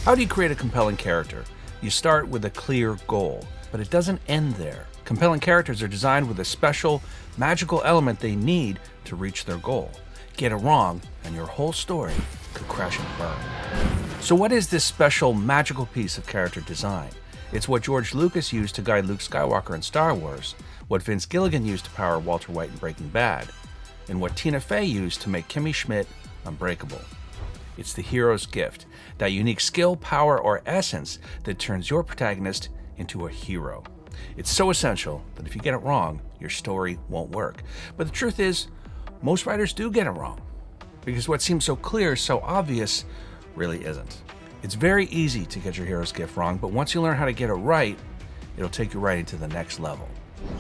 How do you create a compelling character? You start with a clear goal, but it doesn't end there. Compelling characters are designed with a special, magical element they need to reach their goal. Get it wrong, and your whole story could crash and burn. So what is this special, magical piece of character design? It's what George Lucas used to guide Luke Skywalker in Star Wars, what Vince Gilligan used to power Walter White in Breaking Bad, and what Tina Fey used to make Kimmy Schmidt unbreakable. It's the hero's gift, that unique skill, power, or essence that turns your protagonist into a hero. It's so essential that if you get it wrong, your story won't work. But the truth is, most writers do get it wrong, because what seems so clear, so obvious, really isn't. It's very easy to get your hero's gift wrong, but once you learn how to get it right, it'll take you right into the next level.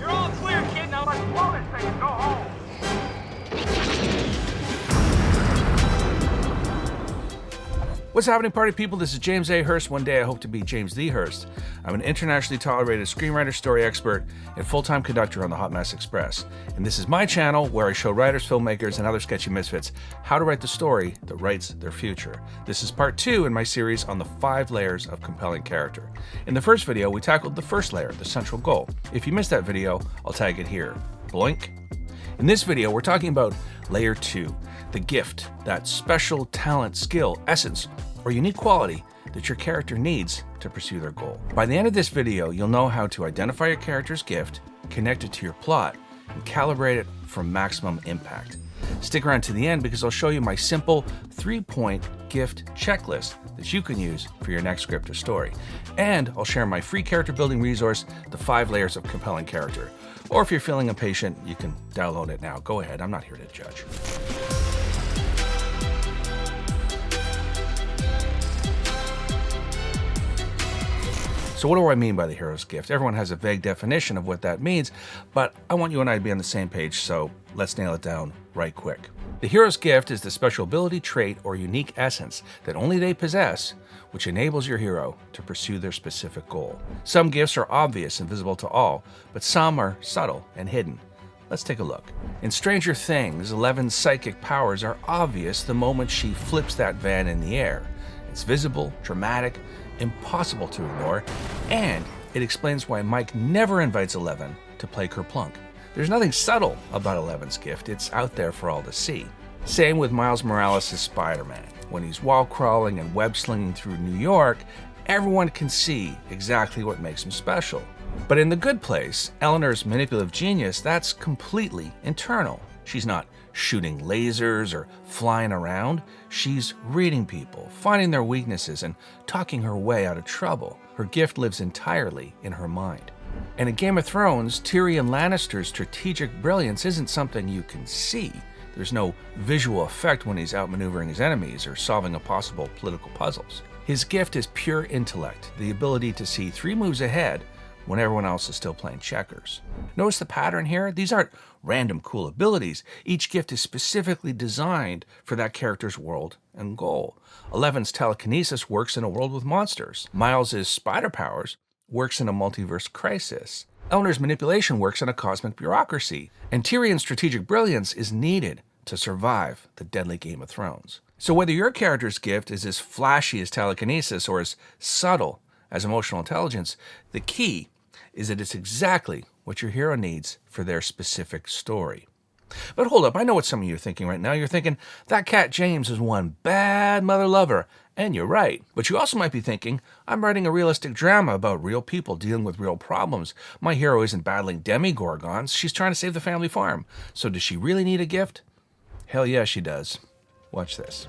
You're all clear, kid. Now let's blow this thing and go home. What's happening, party people? This is James A. Hurst. One day I hope to be James the Hurst. I'm an internationally tolerated screenwriter, story expert, and full-time conductor on the Hot Mess Express. And this is my channel where I show writers, filmmakers, and other sketchy misfits how to write the story that writes their future. This is part 2 in my series on the 5 layers of compelling character. In the first video, we tackled the first layer, the central goal. If you missed that video, I'll tag it here. Bloink. In this video, we're talking about layer 2, the gift, that special talent, skill, essence, or unique quality that your character needs to pursue their goal. By the end of this video, you'll know how to identify your character's gift, connect it to your plot, and calibrate it for maximum impact. Stick around to the end because I'll show you my simple 3-point gift checklist that you can use for your next script or story. And I'll share my free character building resource, the 5 layers of compelling character. Or if you're feeling impatient, you can download it now. Go ahead, I'm not here to judge. So what do I mean by the hero's gift? Everyone has a vague definition of what that means, but I want you and I to be on the same page, so let's nail it down right quick. The hero's gift is the special ability, trait, or unique essence that only they possess, which enables your hero to pursue their specific goal. Some gifts are obvious and visible to all, but some are subtle and hidden. Let's take a look. In Stranger Things, Eleven's psychic powers are obvious the moment she flips that van in the air. It's visible, dramatic, impossible to ignore, and it explains why Mike never invites Eleven to play Kerplunk. There's nothing subtle about Eleven's gift, it's out there for all to see. Same with Miles Morales' Spider-Man. When he's wall crawling and web slinging through New York, everyone can see exactly what makes him special. But in The Good Place, Eleanor's manipulative genius, that's completely internal. She's not shooting lasers or flying around. She's reading people, finding their weaknesses, and talking her way out of trouble. Her gift lives entirely in her mind. And in Game of Thrones, Tyrion Lannister's strategic brilliance isn't something you can see. There's no visual effect when he's outmaneuvering his enemies or solving impossible political puzzles. His gift is pure intellect, the ability to see 3 moves ahead when everyone else is still playing checkers. Notice the pattern here? These aren't random cool abilities. Each gift is specifically designed for that character's world and goal. Eleven's telekinesis works in a world with monsters. Miles's spider powers works in a multiverse crisis. Eleanor's manipulation works in a cosmic bureaucracy. And Tyrion's strategic brilliance is needed to survive the deadly Game of Thrones. So whether your character's gift is as flashy as telekinesis or as subtle as emotional intelligence, the key is that it's exactly what your hero needs for their specific story. But hold up, I know what some of you are thinking right now. You're thinking, that cat James is one bad mother lover, and you're right. But you also might be thinking, I'm writing a realistic drama about real people dealing with real problems. My hero isn't battling demigorgons, she's trying to save the family farm. So does she really need a gift? Hell yeah, she does. Watch this.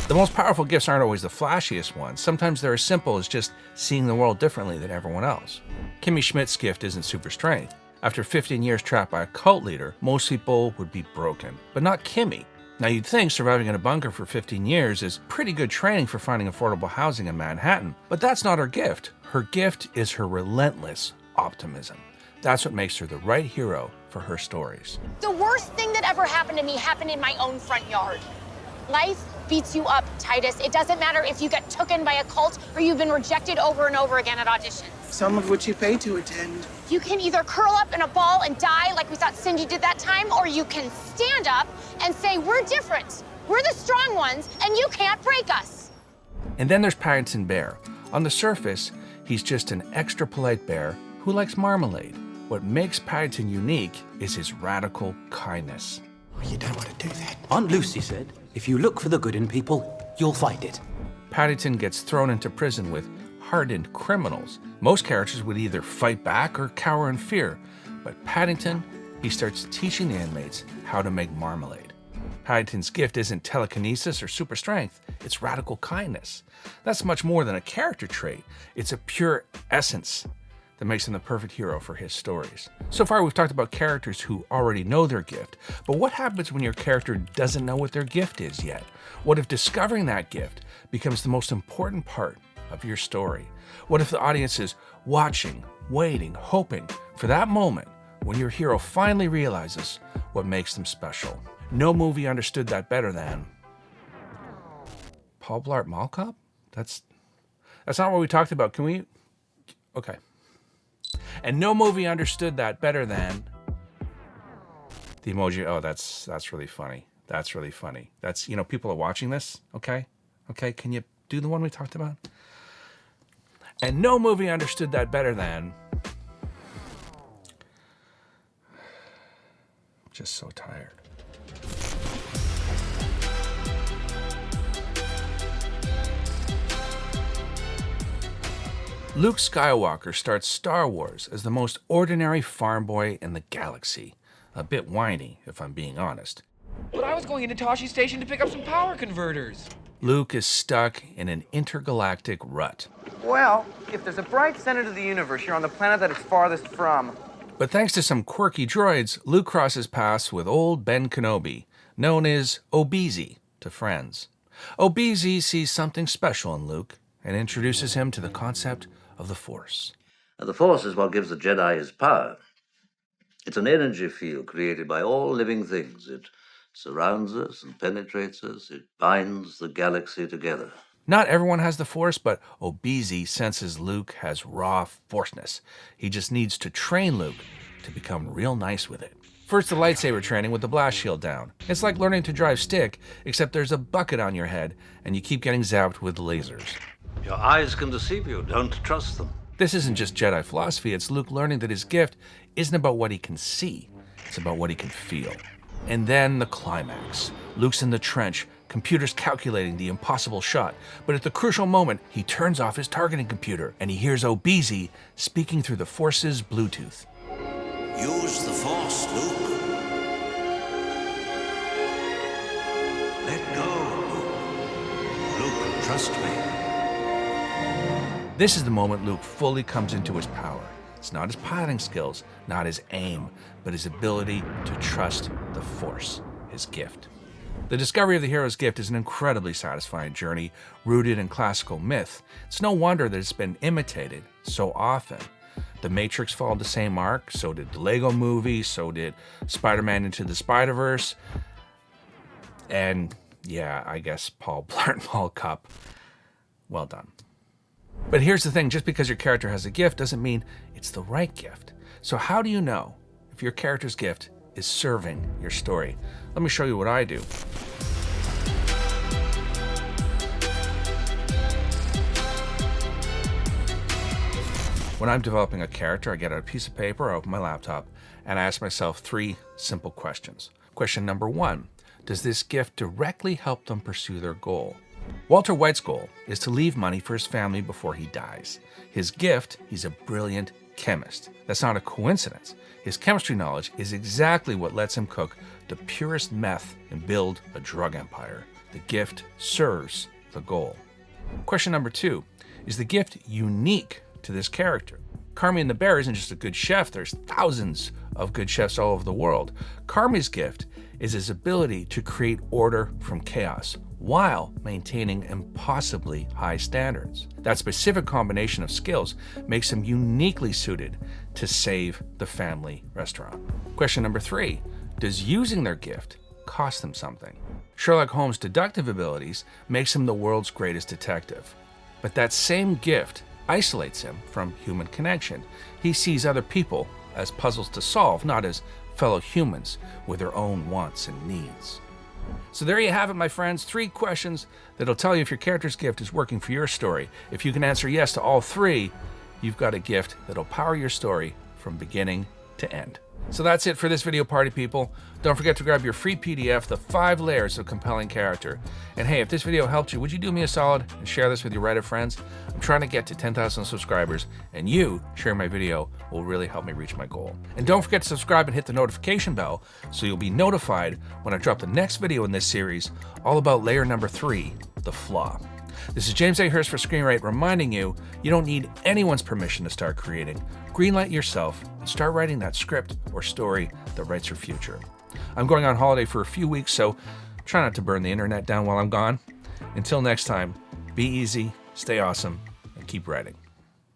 The most powerful gifts aren't always the flashiest ones. Sometimes they're as simple as just seeing the world differently than everyone else. Kimmy Schmidt's gift isn't super strength. After 15 years trapped by a cult leader, most people would be broken, but not Kimmy. Now you'd think surviving in a bunker for 15 years is pretty good training for finding affordable housing in Manhattan, but that's not her gift. Her gift is her relentless optimism. That's what makes her the right hero for her stories. The worst thing that ever happened to me happened in my own front yard. Life beats you up, Titus. It doesn't matter if you get tooken by a cult or you've been rejected over and over again at auditions. Some of which you pay to attend. You can either curl up in a ball and die like we thought Cindy did that time, or you can stand up and say, we're different. We're the strong ones, and you can't break us. And then there's Paddington Bear. On the surface, he's just an extra polite bear who likes marmalade. What makes Paddington unique is his radical kindness. Oh, you don't want to do that. Aunt Lucy said, if you look for the good in people, you'll find it. Paddington gets thrown into prison with hardened criminals. Most characters would either fight back or cower in fear, but Paddington, he starts teaching the inmates how to make marmalade. Paddington's gift isn't telekinesis or super strength, it's radical kindness. That's much more than a character trait. It's a pure essence that makes him the perfect hero for his stories. So far, we've talked about characters who already know their gift, but what happens when your character doesn't know what their gift is yet? What if discovering that gift becomes the most important part of your story? What if the audience is watching, waiting, hoping for that moment when your hero finally realizes what makes them special? No movie understood that better than Paul Blart Mall Cop? That's not what we talked about. Can we? Okay. And no movie understood that better than the emoji. Oh, that's really funny. That's really funny. That's, people are watching this. Okay. Can you do the one we talked about? And no movie understood that better than. I'm just so tired. Luke Skywalker starts Star Wars as the most ordinary farm boy in the galaxy. A bit whiny, if I'm being honest. But I was going into Toshi Station to pick up some power converters. Luke is stuck in an intergalactic rut. Well, if there's a bright center to the universe, you're on the planet that it's farthest from. But thanks to some quirky droids, Luke crosses paths with old Ben Kenobi, known as Obeezy to friends. Obeezy sees something special in Luke and introduces him to the concept of the Force. The Force is what gives the Jedi his power. It's an energy field created by all living things. It surrounds us and penetrates us. It binds the galaxy together. Not everyone has the Force, but Obeezy senses Luke has raw Forceness. He just needs to train Luke to become real nice with it. First, the lightsaber training with the blast shield down. It's like learning to drive stick, except there's a bucket on your head, and you keep getting zapped with lasers. Your eyes can deceive you. Don't trust them. This isn't just Jedi philosophy. It's Luke learning that his gift isn't about what he can see. It's about what he can feel. And then the climax. Luke's in the trench, computers calculating the impossible shot. But at the crucial moment, he turns off his targeting computer, and he hears Obeezy speaking through the Force's Bluetooth. Use the Force, Luke. Let go, Luke. Luke, trust me. This is the moment Luke fully comes into his power. It's not his piloting skills, not his aim, but his ability to trust the Force, his gift. The discovery of the hero's gift is an incredibly satisfying journey rooted in classical myth. It's no wonder that it's been imitated so often. The Matrix followed the same arc, so did the Lego Movie, so did Spider-Man Into the Spider-Verse, and yeah, I guess Paul Blart Mall Cop. Well done. But here's the thing, just because your character has a gift doesn't mean it's the right gift. So how do you know if your character's gift is serving your story? Let me show you what I do. When I'm developing a character, I get out a piece of paper, I open my laptop, and I ask myself 3 simple questions. Question number 1, does this gift directly help them pursue their goal? Walter White's goal is to leave money for his family before he dies. His gift, he's a brilliant chemist. That's not a coincidence. His chemistry knowledge is exactly what lets him cook the purest meth and build a drug empire. The gift serves the goal. Question number 2, is the gift unique to this character? Carmy and the Bear isn't just a good chef. There's thousands of good chefs all over the world. Carmy's gift is his ability to create order from chaos while maintaining impossibly high standards. That specific combination of skills makes him uniquely suited to save the family restaurant. Question number 3, does using their gift cost him something. Sherlock Holmes' deductive abilities makes him the world's greatest detective. But that same gift isolates him from human connection. He sees other people as puzzles to solve, not as fellow humans with their own wants and needs. So there you have it, my friends. 3 questions that'll tell you if your character's gift is working for your story. If you can answer yes to all 3, you've got a gift that'll power your story from beginning to end. So that's it for this video, party people. Don't forget to grab your free PDF, The 5 Layers of Compelling Character. And hey, if this video helped you, would you do me a solid and share this with your Reddit friends? I'm trying to get to 10,000 subscribers, and you sharing my video will really help me reach my goal. And don't forget to subscribe and hit the notification bell so you'll be notified when I drop the next video in this series, all about layer number 3, the Flaw. This is James A. Hurst for Screenwright, reminding you, you don't need anyone's permission to start creating. Greenlight yourself and start writing that script or story that writes your future. I'm going on holiday for a few weeks, so try not to burn the internet down while I'm gone. Until next time, be easy, stay awesome, and keep writing.